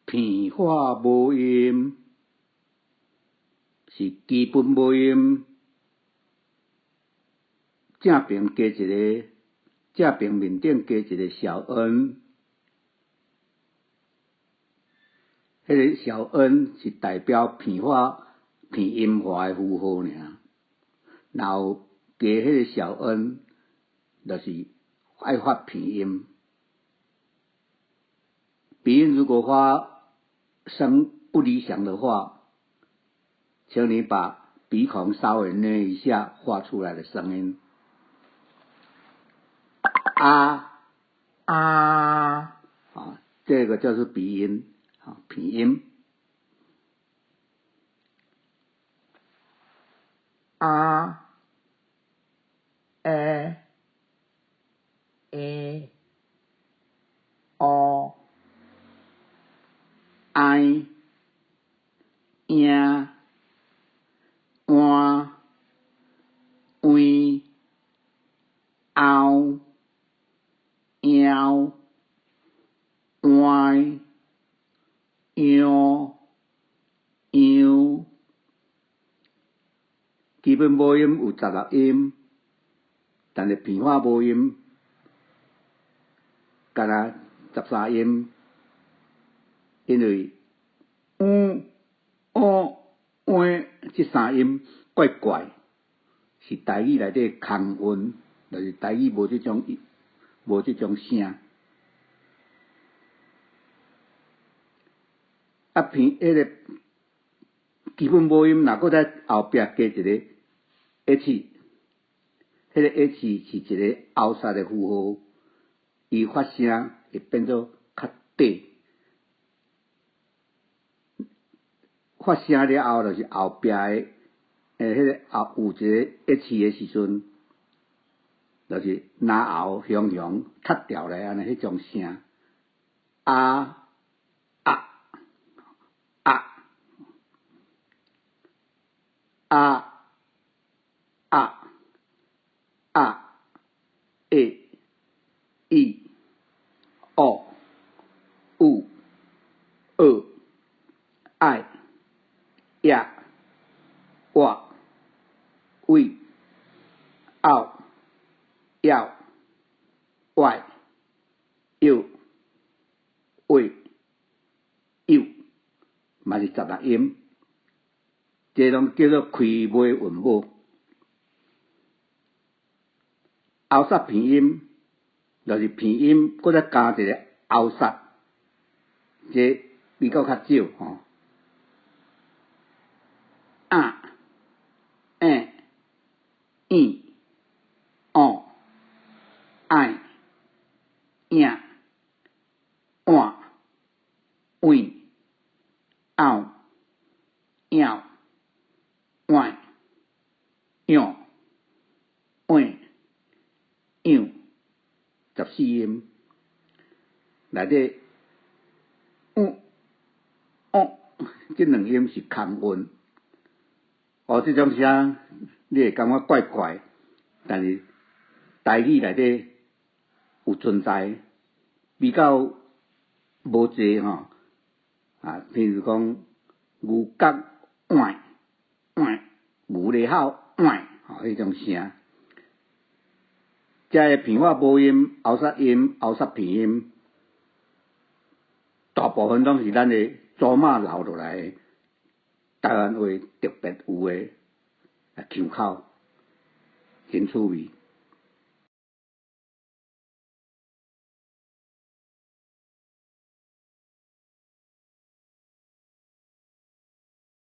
片化母音是基本母音，正边加一个，正边面顶加一个小 n， 迄个小 n 是代表片化片音化的符号尔，然后加迄个小 n， 就是爱发片音。鼻音如果发声不理想的话，请你把鼻孔稍微捏一下，发出来的声音。这个就是鼻音，鼻音。I 呀换为后摇歪样样，基本母音有16音，但是片化母音敢若13音，因为这3音怪怪，是台语内底空韵，就是台语无这种声。迄个基本母音，若搁在后壁加一个 h， 迄个 h 是一个后煞的符号，伊发声会变做较短。发声了后，就是后壁的迄个后有一个 h 的时阵，就是拿后雄踢掉来安尼迄种声。爱呀哇喂嗷要歪右喂右，嘛是16音，这拢叫做开尾韵母。后煞片音就是片音，搁再加一个后煞，这比较较少吼。爱呀换为后要歪样换样14音，内底这2音是空韵。这种声你会感觉怪怪，但是台语内底有存在，比较无济吼。譬如讲牛角换牛咧口换迄种声。这个片化母音、后煞音、后煞片音，大部分拢是咱的祖妈留落来的台湾话特别有的腔口，真趣味。